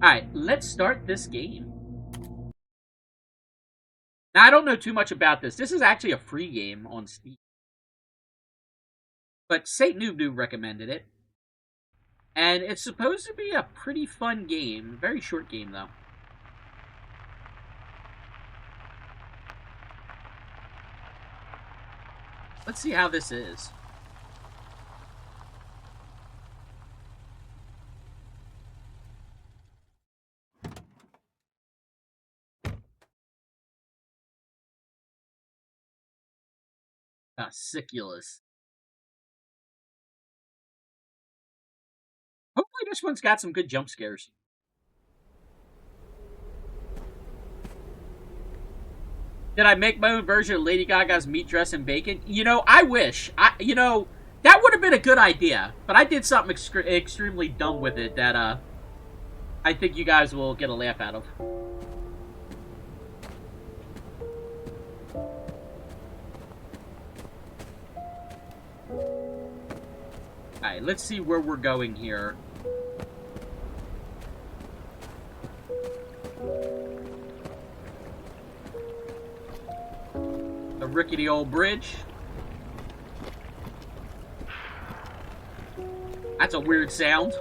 Alright, let's start this game. Now, I don't know too much about this. This is actually a free game on Steam. But Saint Noob Noob recommended it. And it's supposed to be a pretty fun game. Very short game, though. Let's see how this is. Cassiculus. Hopefully this one's got some good jump scares. Did I make my own version of Lady Gaga's meat dress and bacon? You know, I wish. That would have been a good idea. But I did something extremely dumb with it that, I think you guys will get a laugh out of. Alright, let's see where we're going here. The rickety old bridge. That's a weird sound.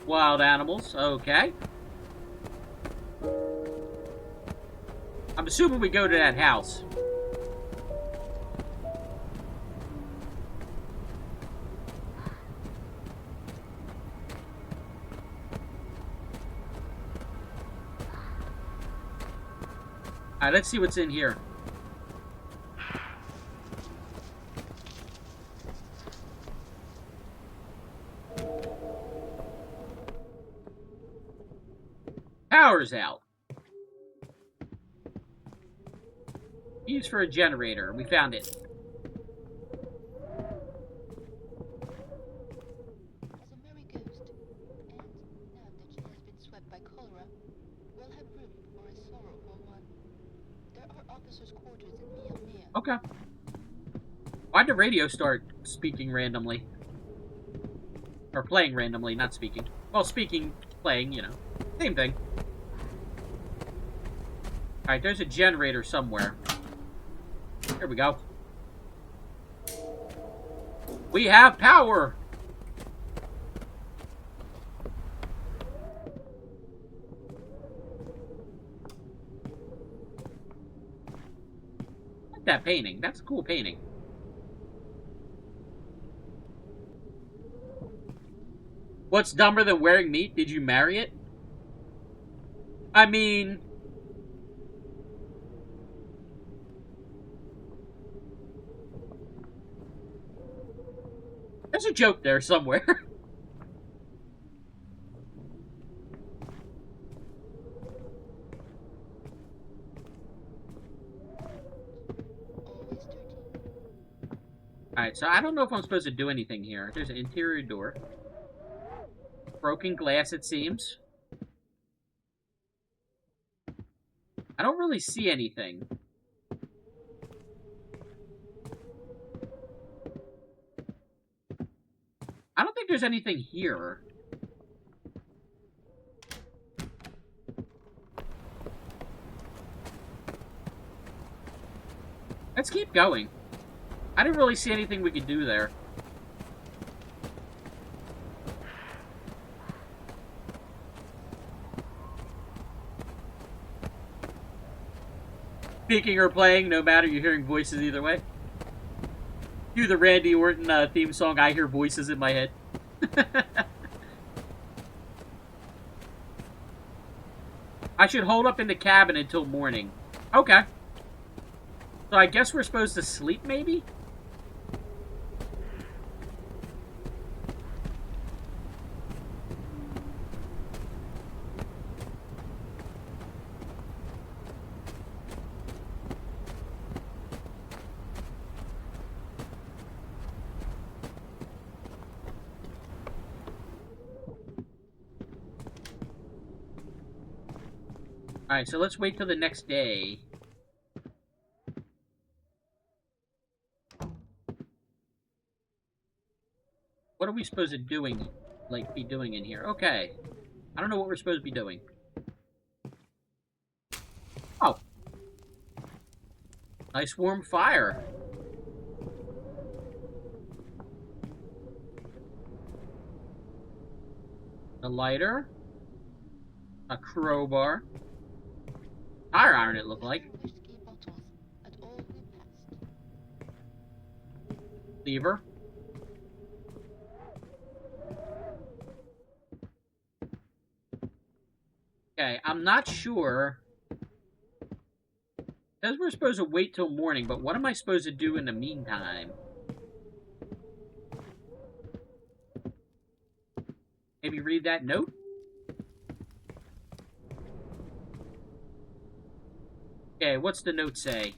Wild animals, okay. I'm assuming we go to that house. Alright, let's see what's in here. Power's out. Used for a generator. We found it. As a merry ghost, and now that she has been swept by cholera, we'll have room for a sorrowful one. There are officers' quarters in Mia. Okay. Why'd the radio start speaking randomly? Or playing randomly, not speaking. Well, speaking, playing, you know. Same thing. Alright, there's a generator somewhere. Here we go. We have power! I like that painting. That's a cool painting. What's dumber than wearing meat? Did you marry it? I mean... there's a joke there somewhere. Alright, so I don't know if I'm supposed to do anything here. There's an interior door. Broken glass, it seems. I don't really see anything. I don't think there's anything here. Let's keep going. I didn't really see anything we could do there. Speaking or playing, no matter, you're hearing voices either way. Do the Randy Orton theme song, I hear voices in my head. I should hold up in the cabin until morning. Okay. So I guess we're supposed to sleep, maybe? Alright, so let's wait till the next day. What are we supposed to be doing in here? Okay. I don't know what we're supposed to be doing. Oh. Nice warm fire. A lighter. A crowbar. Tire iron, it looked like. Whiskey bottles at all we passed. Lever. Okay, I'm not sure. Says we're supposed to wait till morning, but what am I supposed to do in the meantime? Maybe read that note? Okay, what's the note say?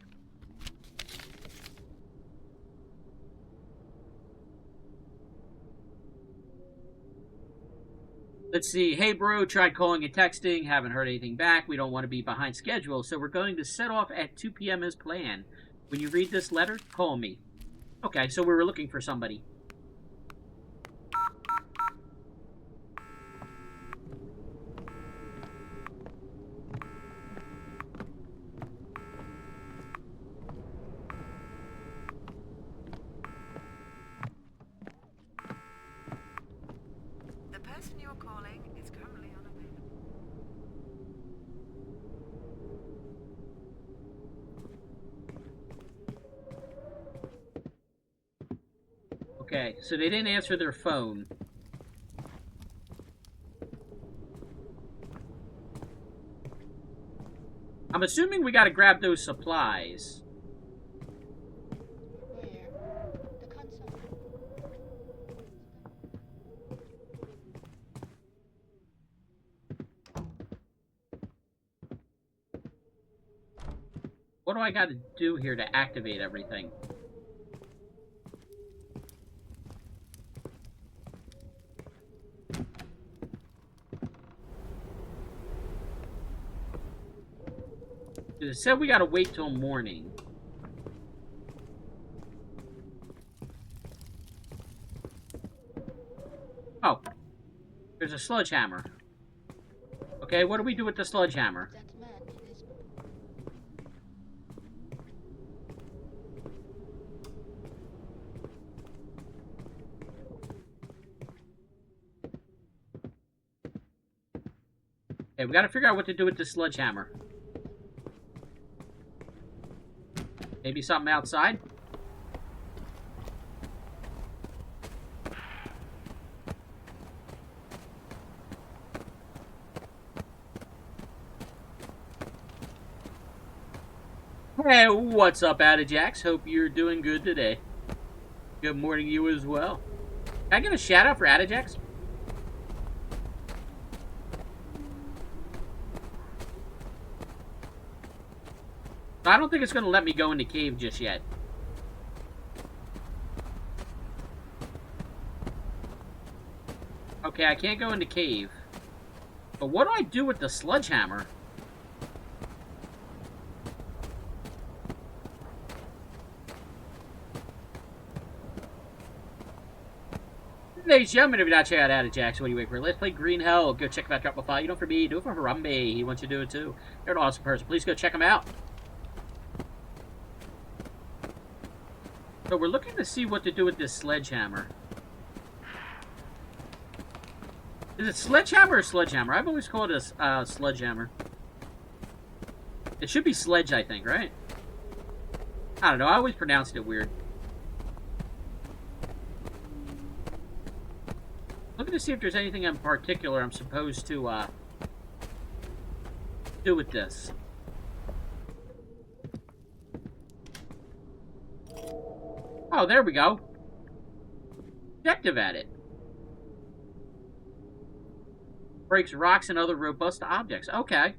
Let's see. Hey, bro, tried calling and texting. Haven't heard anything back. We don't want to be behind schedule, so we're going to set off at 2 p.m. as planned. When you read this letter, call me. Okay, so we were looking for somebody. The person you are calling is currently unavailable. Okay, so they didn't answer their phone. I'm assuming we gotta grab those supplies. Where? The console. What do I gotta do here to activate everything? It said we gotta wait till morning. Oh. There's a sledgehammer. Okay, what do we do with the sledgehammer? That man in his... Okay, we gotta figure out what to do with the sledgehammer. Maybe something outside? Hey, what's up, Adajax? Hope you're doing good today. Good morning, you as well. Can I get a shout out for Adajax? I don't think it's going to let me go in the cave just yet. Okay, I can't go in the cave. But what do I do with the sledgehammer? Ladies and gentlemen, if you're not checking out Adajax, what do you wait for? Let's play Green Hell. Go check him out, drop a follow. You don't for me, do it for Harambe. He wants you to do it too. You're an awesome person. Please go check him out. So we're looking to see what to do with this sledgehammer. Is it sledgehammer or sledgehammer? I've always called it a sledgehammer. It should be sledge, I think, right? I don't know. I always pronounced it weird. Looking to see if there's anything in particular I'm supposed to do with this. Oh, there we go. Objective at it. Breaks rocks and other robust objects. Okay.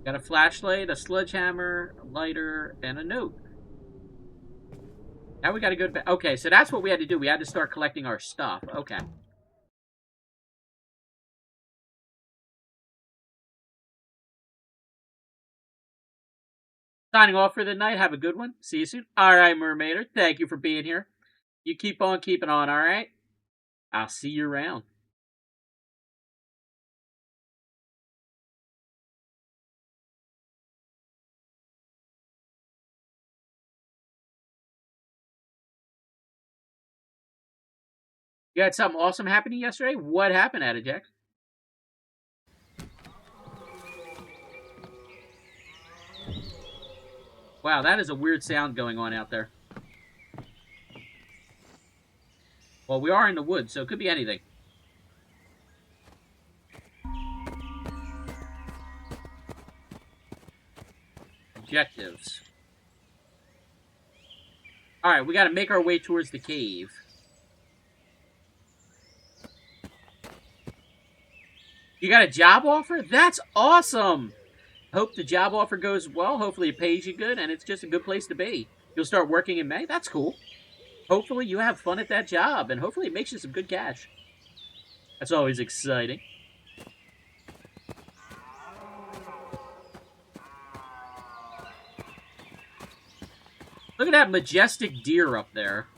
Got a flashlight, a sledgehammer, a lighter, and a note. Now we got a good... Okay, so that's what we had to do. We had to start collecting our stuff. Okay. Signing off for the night. Have a good one. See you soon. All right, Mermaider. Thank you for being here. You keep on keeping on, all right? I'll see you around. You had something awesome happening yesterday? What happened at it, Jack? Wow, that is a weird sound going on out there. Well, we are in the woods, so it could be anything. Objectives. Alright, we gotta make our way towards the cave. You got a job offer? That's awesome! Hope the job offer goes well. Hopefully it pays you good, and it's just a good place to be. You'll start working in May? That's cool. Hopefully you have fun at that job, and hopefully it makes you some good cash. That's always exciting. Look at that majestic deer up there.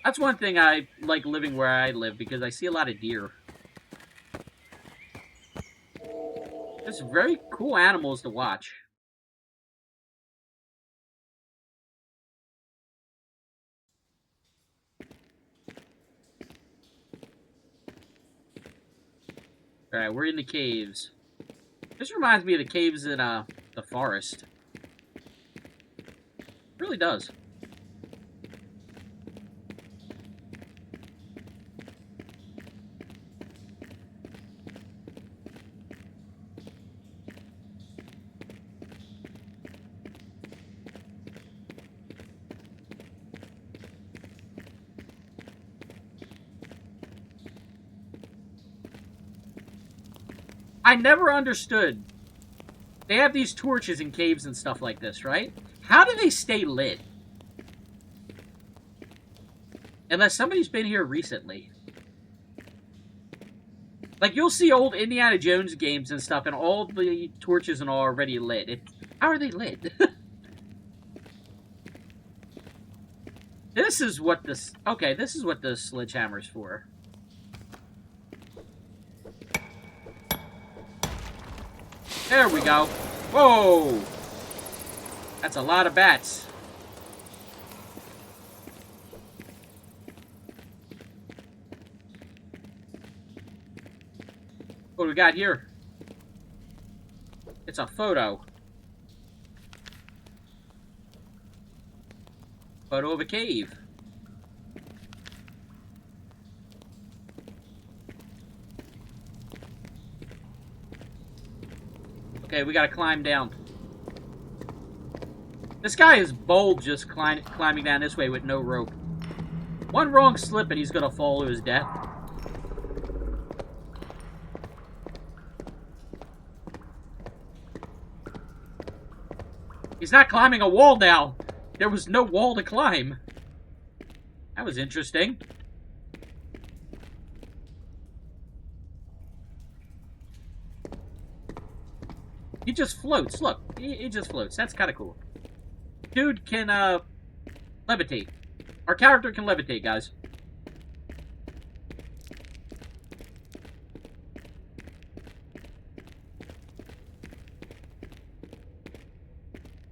That's one thing I like living where I live, because I see a lot of deer. Just very cool animals to watch. Alright, we're in the caves. This reminds me of the caves in the forest. It really does. I never understood. They have these torches in caves and stuff like this, right? How do they stay lit? Unless somebody's been here recently. Like, you'll see old Indiana Jones games and stuff, and all the torches and all are already lit. How are they lit? This is what this... Okay, this is what the sledgehammer's for. There we go. Whoa! That's a lot of bats. What do we got here? It's a photo. Photo of a cave. Okay, we gotta climb down. This guy is bold just climbing down this way with no rope. One wrong slip and he's gonna fall to his death. He's not climbing a wall now. There was no wall to climb. That was interesting. He just floats. Look, he just floats. That's kind of cool. Dude can, levitate. Our character can levitate, guys.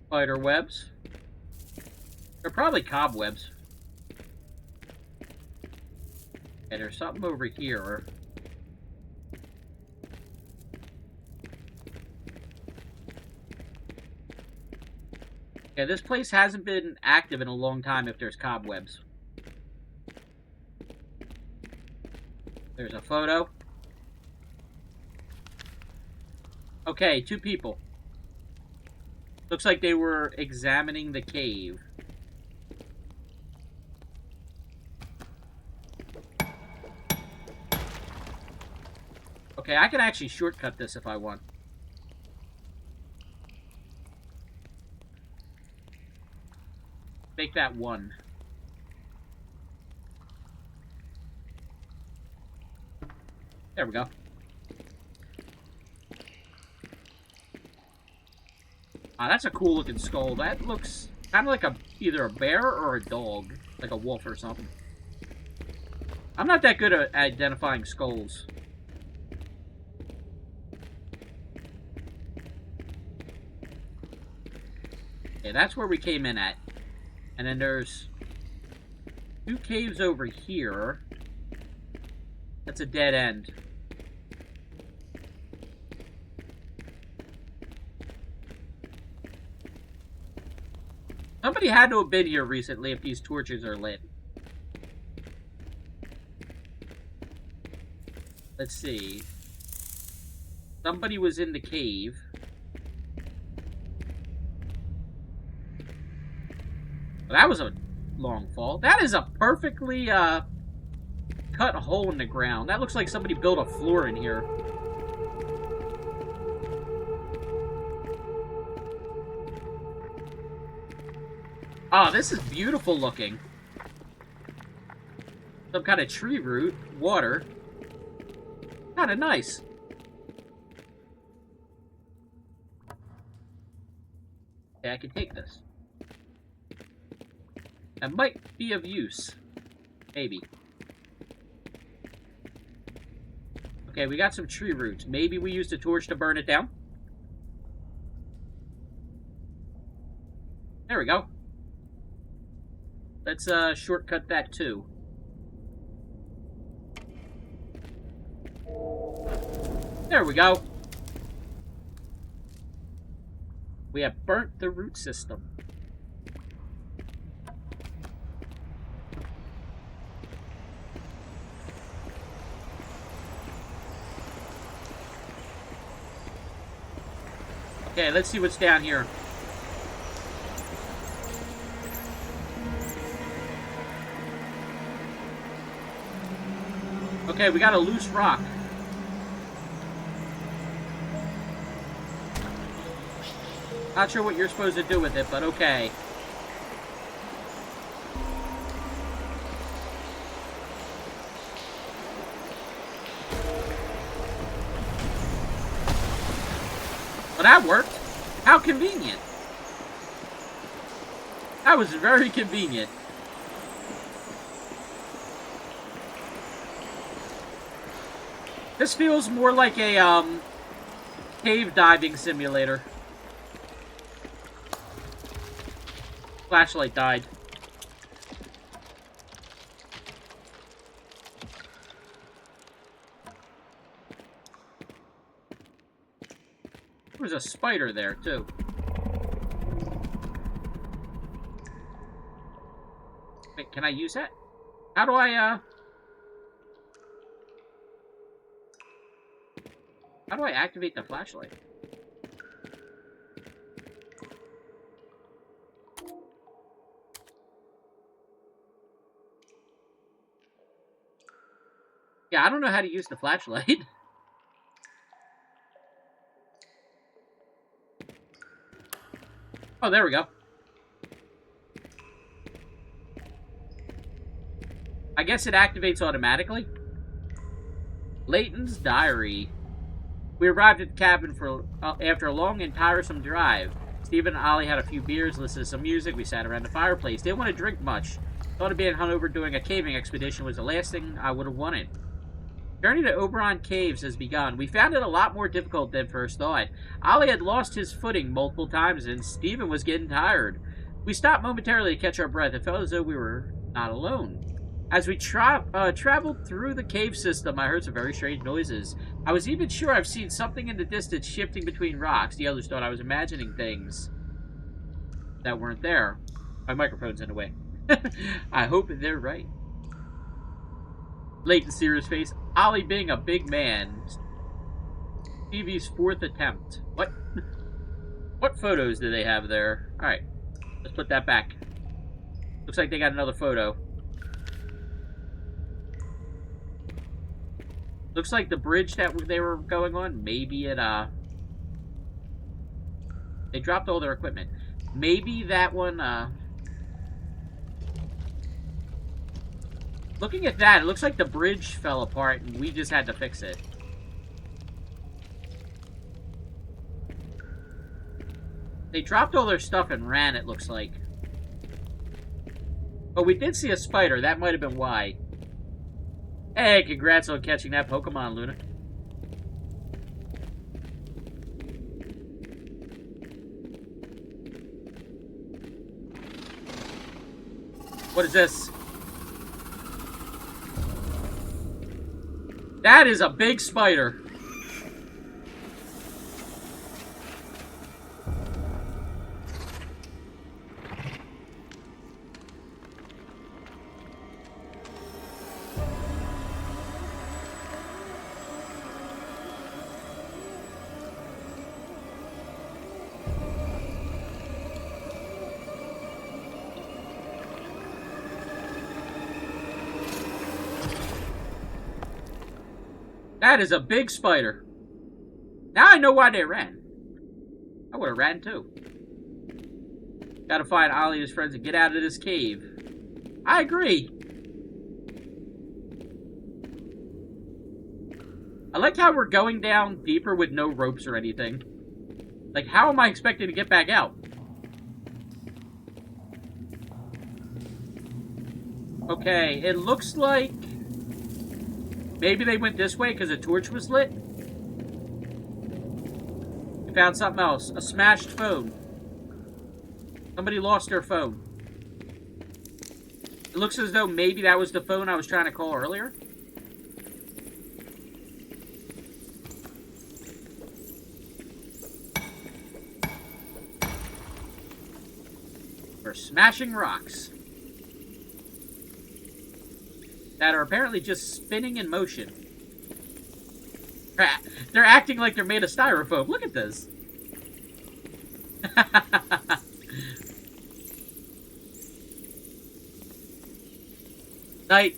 Spider webs. They're probably cobwebs. Okay, there's something over here. Okay, this place hasn't been active in a long time if there's cobwebs. There's a photo. Okay, 2 people. Looks like they were examining the cave. Okay, I can actually shortcut this if I want. Make that 1. There we go. Ah, that's a cool looking skull. That looks kind of like either a bear or a dog. Like a wolf or something. I'm not that good at identifying skulls. Okay, that's where we came in at. And then there's 2 caves over here. That's a dead end. Somebody had to have been here recently if these torches are lit. Let's see. Somebody was in the cave. Well, that was a long fall. That is a perfectly cut hole in the ground. That looks like somebody built a floor in here. Oh, this is beautiful looking. Some kind of tree root, water. Kind of nice. Okay, I can take this. That might be of use. Maybe. Okay, we got some tree roots. Maybe we used a torch to burn it down. There we go. Let's shortcut that too. There we go. We have burnt the root system. Okay, let's see what's down here. Okay, we got a loose rock. Not sure what you're supposed to do with it, but okay. Well, that worked. How convenient. That was very convenient. This feels more like a, cave diving simulator. Flashlight died. There was a spider there, too. Wait, can I use that? How do I, how do I activate the flashlight? Yeah, I don't know how to use the flashlight. Oh, there we go. I guess it activates automatically. Layton's diary. We arrived at the cabin after a long and tiresome drive. Stephen and Ollie had a few beers, listened to some music. We sat around the fireplace. Didn't want to drink much. Thought of being hungover doing a caving expedition was the last thing I would have wanted. Journey to Oberon Caves has begun. We found it a lot more difficult than first thought. Ollie had lost his footing multiple times, and Stephen was getting tired. We stopped momentarily to catch our breath. It felt as though we were not alone. As we traveled through the cave system, I heard some very strange noises. I was even sure I've seen something in the distance shifting between rocks. The others thought I was imagining things that weren't there. My microphone's in the way. I hope they're right. Leighton serious face. Ollie being a big man. Stevie's 4th attempt. What? What photos do they have there? Alright. Let's put that back. Looks like they got another photo. Looks like the bridge that they were going on, maybe it, they dropped all their equipment. Maybe that one, looking at that, it looks like the bridge fell apart and we just had to fix it. They dropped all their stuff and ran, it looks like. But we did see a spider. That might have been why. Hey, congrats on catching that Pokemon, Luna. What is this? That is a big spider. That is a big spider. Now I know why they ran. I would have ran too. Gotta find Ollie and his friends and get out of this cave. I agree. I like how we're going down deeper with no ropes or anything. Like, how am I expected to get back out? Okay, it looks like maybe they went this way because a torch was lit. We found something else. A smashed phone. Somebody lost their phone. It looks as though maybe that was the phone I was trying to call earlier. We're smashing rocks that are apparently just spinning in motion. They're acting like they're made of styrofoam. Look at this. Night,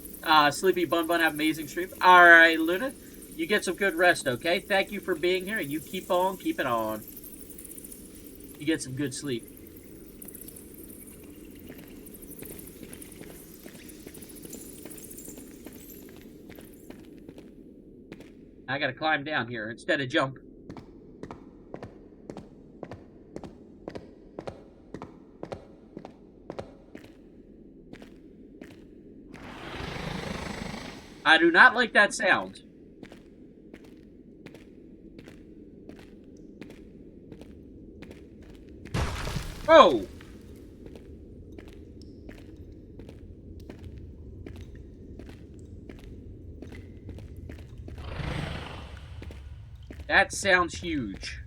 Sleepy Bun Bun. Have an amazing stream. Alright, Luna. You get some good rest, okay? Thank you for being here, and you keep on keeping on. You get some good sleep. I gotta climb down here instead of jump. I do not like that sound. Oh! That sounds huge.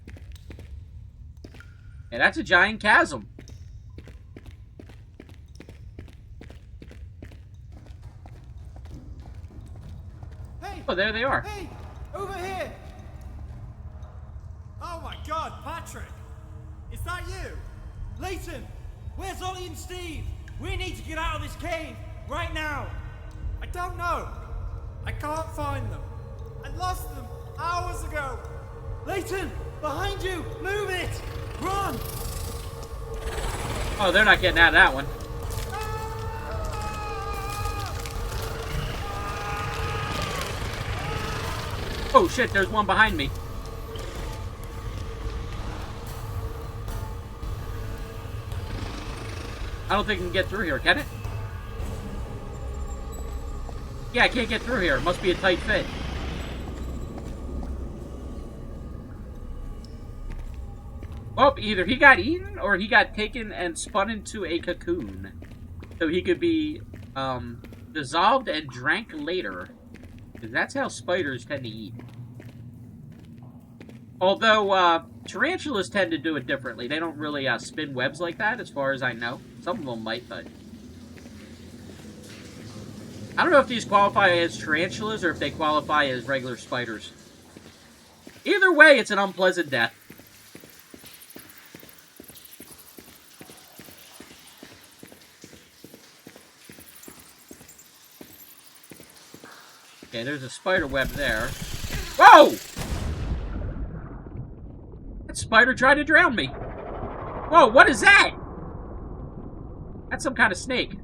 And that's a giant chasm. Hey! Oh, there they are. Hey! Over here! Oh my god, Patrick! Is that you? Leighton! Where's Ollie and Steve? We need to get out of this cave! Right now! I don't know! I can't find them! I lost them hours ago! Leighton! Behind you! Move it! Run! Oh, they're not getting out of that one. Oh shit, there's one behind me. I don't think I can get through here, can it? Yeah, I can't get through here. It must be a tight fit. Well, either he got eaten or he got taken and spun into a cocoon. So he could be dissolved and drank later. Because that's how spiders tend to eat. Although, tarantulas tend to do it differently. They don't really spin webs like that, as far as I know. Some of them might, but I don't know if these qualify as tarantulas or if they qualify as regular spiders. Either way, it's an unpleasant death. Okay, there's a spider web there. Whoa! That spider tried to drown me. Whoa, what is that? That's some kind of snake.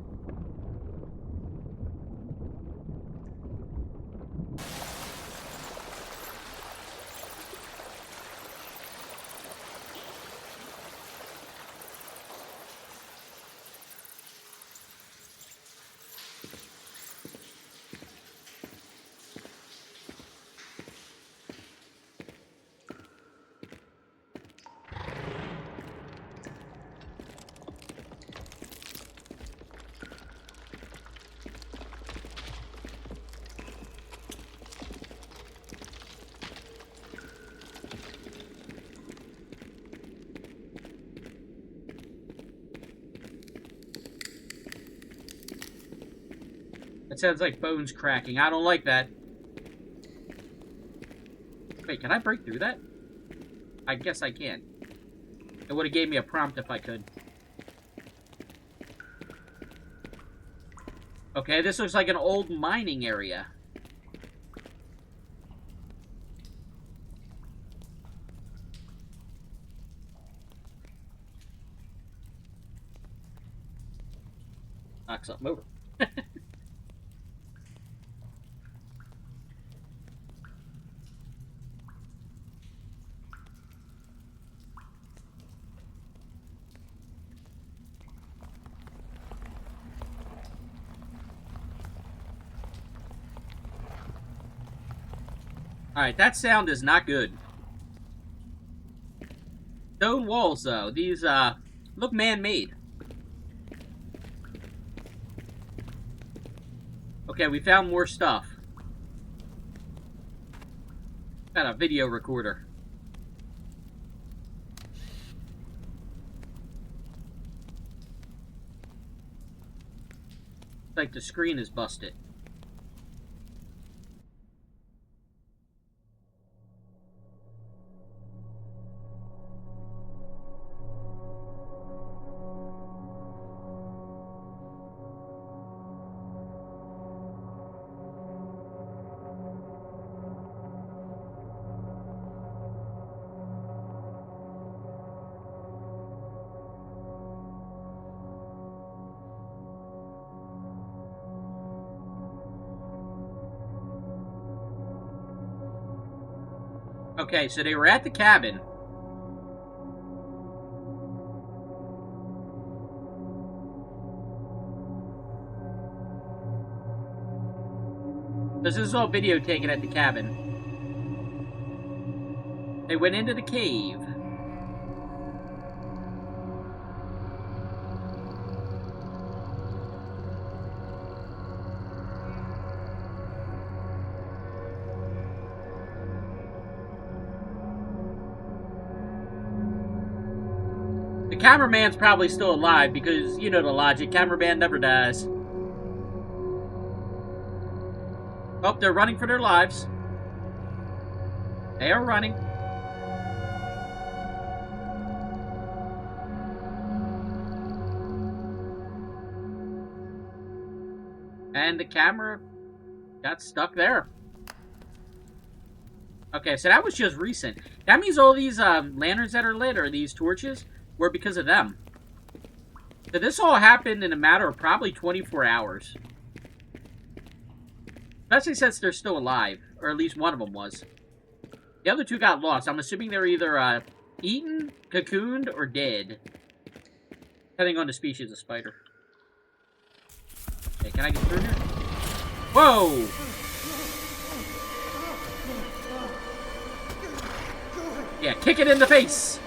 That sounds like bones cracking. I don't like that. Wait, can I break through that? I guess I can. It would have gave me a prompt if I could. Okay, this looks like an old mining area. Knock something over. Alright, that sound is not good. Stone walls, though. These, look man-made. Okay, we found more stuff. Got a video recorder. It's like the screen is busted. Okay, so they were at the cabin. This is all video taken at the cabin. They went into the cave. The cameraman's probably still alive because, you know the logic, cameraman never dies. Oh, they're running for their lives. They are running. And the camera got stuck there. Okay, so that was just recent. That means all these lanterns that are lit, or these torches, were because of them. So this all happened in a matter of probably 24 hours. Especially since they're still alive. Or at least one of them was. The other two got lost. I'm assuming they're either eaten, cocooned, or dead. Depending on the species of spider. Okay, can I get through here? Whoa! Yeah, kick it in the face!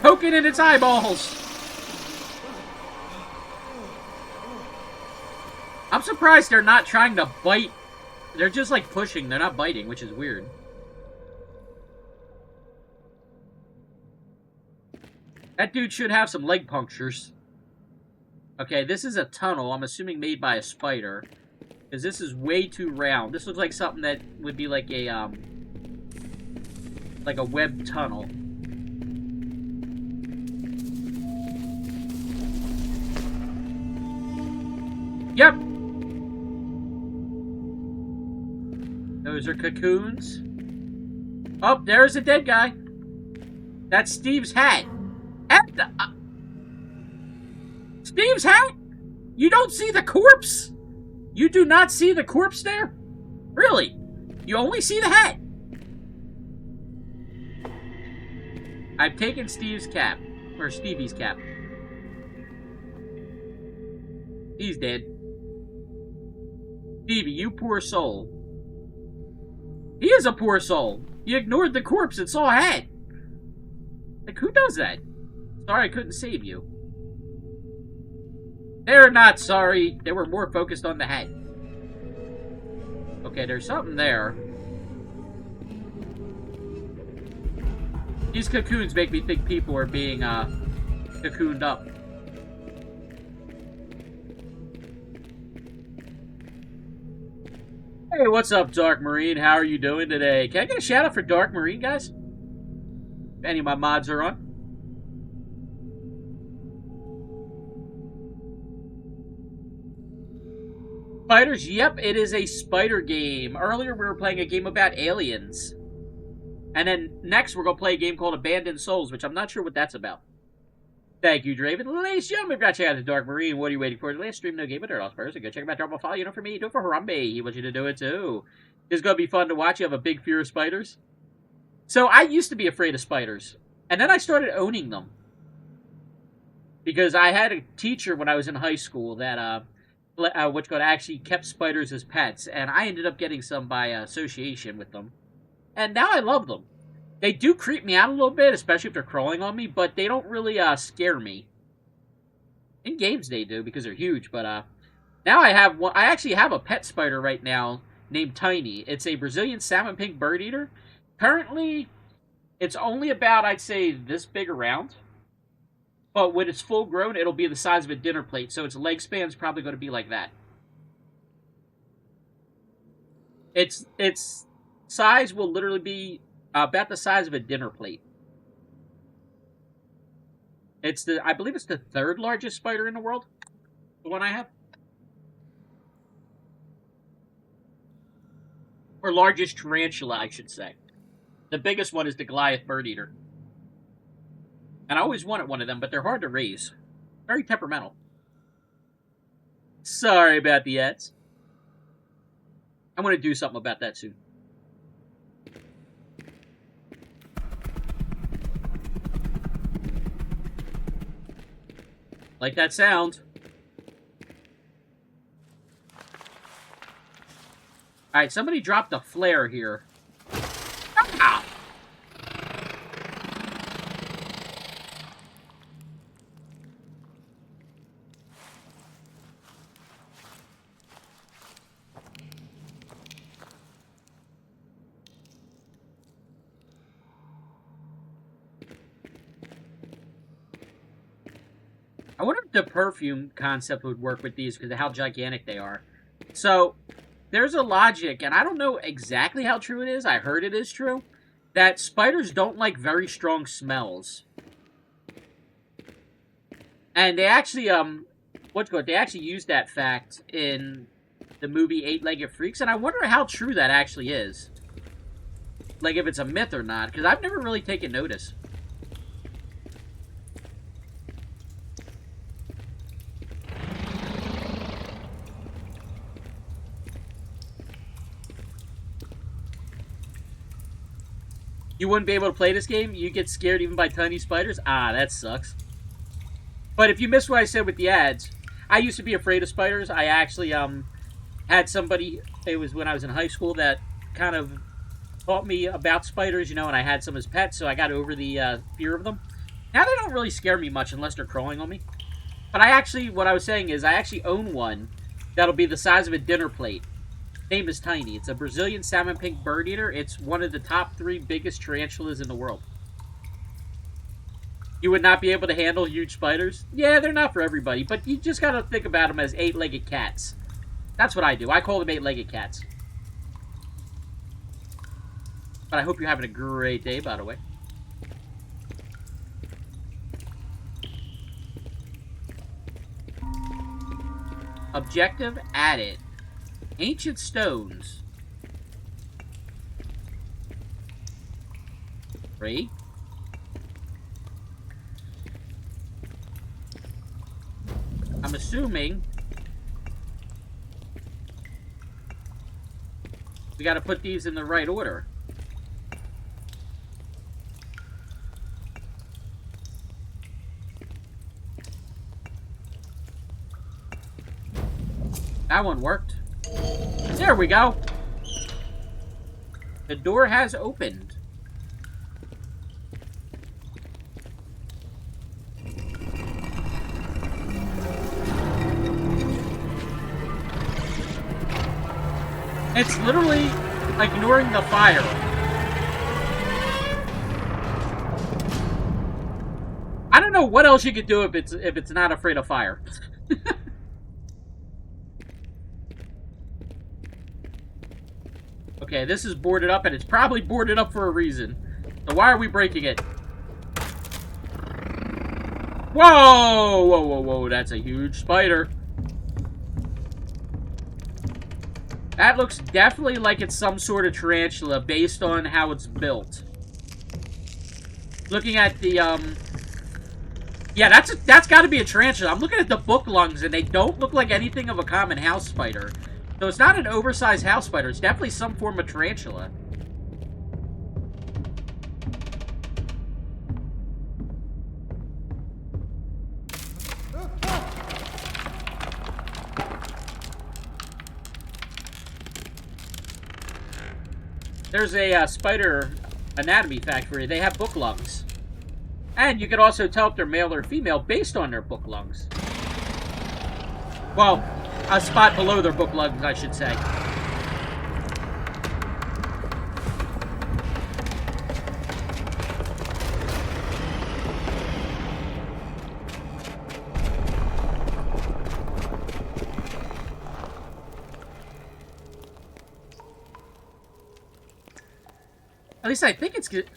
Poke it in its eyeballs! I'm surprised they're not trying to bite. They're just like pushing, they're not biting, which is weird. That dude should have some leg punctures. Okay, this is a tunnel, I'm assuming made by a spider. Because this is way too round. This looks like something that would be like a web tunnel. Yep! Those are cocoons. Oh, there's a dead guy. That's Steve's hat. Steve's hat? You don't see the corpse? You do not see the corpse there? Really? You only see the hat? I've taken Steve's cap. Or Stevie's cap. He's dead. Stevie, you poor soul. He is a poor soul. He ignored the corpse and saw a hat. Like, who does that? Sorry I couldn't save you. They're not sorry. They were more focused on the hat. Okay, there's something there. These cocoons make me think people are being, cocooned up. Hey, what's up, Dark Marine? How are you doing today? Can I get a shout out for Dark Marine, guys? If any of my mods are on. Spiders? Yep, it is a spider game. Earlier we were playing a game about aliens. And then next we're going to play a game called Abandoned Souls, which I'm not sure what that's about. Thank you, Draven. Ladies and gentlemen, if you check out the Dark Marine, what are you waiting for? The last stream, no game, but they're all person. Go check him out, drop a follow. You know, for me, do it for Harambe. He wants you to do it too. It's going to be fun to watch. You have a big fear of spiders. So I used to be afraid of spiders. And then I started owning them. Because I had a teacher when I was in high school that, which actually kept spiders as pets. And I ended up getting some by association with them. And now I love them. They do creep me out a little bit, especially if they're crawling on me, but they don't really scare me. In games they do, because they're huge, but now I have one. I actually have a pet spider right now named Tiny. It's a Brazilian salmon pink bird eater. Currently, it's only about, I'd say, this big around. But when it's full grown, it'll be the size of a dinner plate, so its leg span's probably going to be like that. Its size will literally be about the size of a dinner plate. I believe it's the third largest spider in the world. The one I have. Or largest tarantula, I should say. The biggest one is the Goliath bird eater. And I always wanted one of them, but they're hard to raise. Very temperamental. Sorry about the ads. I'm going to do something about that soon. Like that sound. Alright, somebody dropped a flare here. Ah! I wonder if the perfume concept would work with these because of how gigantic they are. So, there's a logic, and I don't know exactly how true it is. I heard it is true. That spiders don't like very strong smells. And they actually, they actually used that fact in the movie Eight-Legged Freaks, and I wonder how true that actually is. Like, if it's a myth or not, because I've never really taken notice. You wouldn't be able to play this game? You get scared even by tiny spiders? Ah, that sucks. But if you missed what I said with the ads, I used to be afraid of spiders. I actually had somebody, it was when I was in high school, that kind of taught me about spiders, you know, and I had some as pets, so I got over the fear of them. Now they don't really scare me much unless they're crawling on me. But what I was saying is, I actually own one that'll be the size of a dinner plate. Name is Tiny. It's a Brazilian salmon pink bird eater. It's one of the top 3 biggest tarantulas in the world. You would not be able to handle huge spiders? Yeah, they're not for everybody, but you just gotta think about them as 8-legged cats. That's what I do. I call them 8-legged cats. But I hope you're having a great day, by the way. Objective added. Ancient stones. 3. I'm assuming we gotta put these in the right order. That one worked. There we go. The door has opened. It's literally ignoring the fire. I don't know what else you could do if it's not afraid of fire. Okay, this is boarded up, and it's probably boarded up for a reason. So why are we breaking it? Whoa! Whoa, whoa, whoa, that's a huge spider. That looks definitely like it's some sort of tarantula based on how it's built. Looking at the, yeah, that's got to be a tarantula. I'm looking at the book lungs, and they don't look like anything of a common house spider. So it's not an oversized house spider. It's definitely some form of tarantula. There's a spider anatomy fact for you. They have book lungs. And you can also tell if they're male or female based on their book lungs. Well, a spot below their book lungs, I should say. At least I think it's good.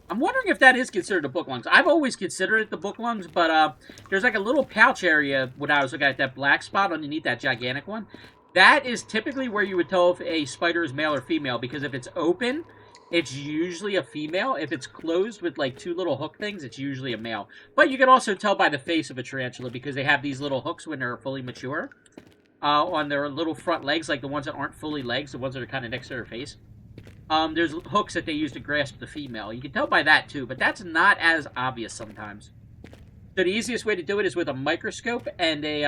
I'm wondering if that is considered a book lungs. I've always considered it the book lungs, but there's like a little pouch area when I was looking at that black spot underneath that gigantic one. That is typically where you would tell if a spider is male or female, because if it's open, it's usually a female. If it's closed with like two little hook things, it's usually a male. But you can also tell by the face of a tarantula because they have these little hooks when they're fully mature on their little front legs, like the ones that aren't fully legs, the ones that are kind of next to their face. There's hooks that they use to grasp the female. You can tell by that, too, but that's not as obvious sometimes. So the easiest way to do it is with a microscope and a,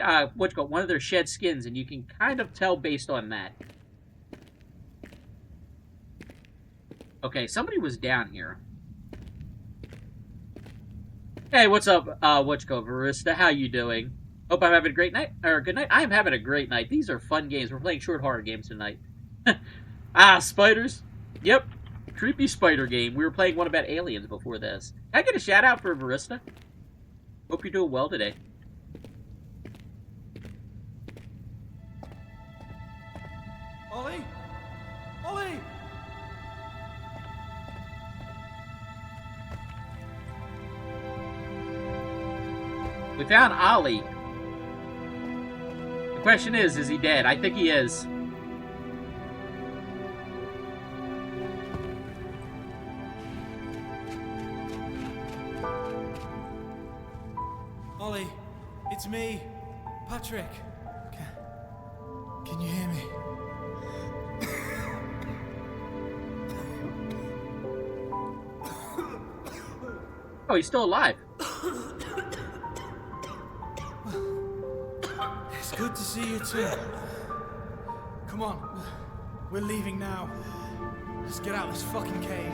one of their shed skins, and you can kind of tell based on that. Okay, somebody was down here. Hey, what's up, Barista? How you doing? Hope I'm having a great night, or good night. I am having a great night. These are fun games. We're playing short horror games tonight. Ah, spiders. Yep. Creepy spider game. We were playing one about aliens before this. Can I get a shout out for Barista? Hope you're doing well today. Ollie? Ollie! We found Ollie. The question is he dead? I think he is. Ollie, it's me, Patrick. Can you hear me? Oh, he's still alive. It's good to see you too. Come on, we're leaving now. Let's get out of this fucking cave.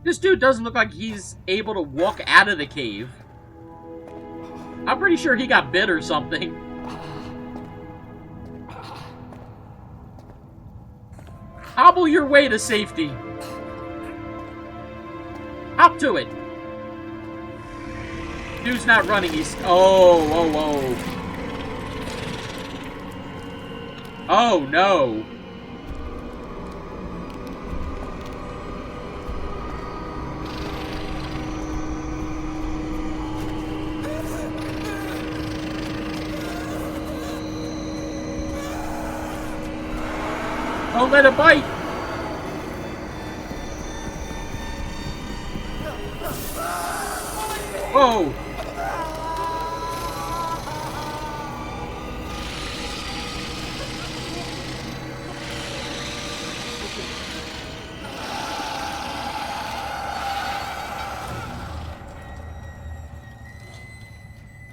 This dude doesn't look like he's able to walk out of the cave. I'm pretty sure he got bit or something. Hobble your way to safety. Hop to it. Dude's not running, he's... Oh. Oh, no. Don't let it bite! Whoa!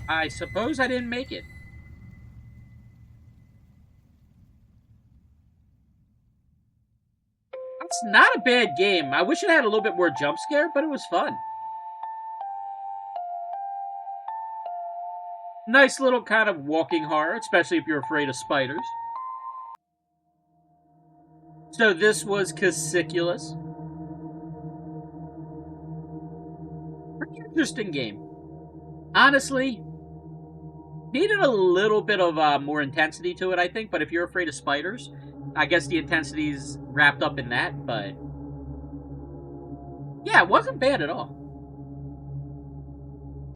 I suppose I didn't make it. It's not a bad game. I wish it had a little bit more jump scare, but it was fun. Nice little kind of walking horror, especially if you're afraid of spiders. So this was Cassiculus. Pretty interesting game. Honestly, Needed a little bit of more intensity to it, I think, but if you're afraid of spiders, I guess the intensity's wrapped up in that, but... Yeah, it wasn't bad at all.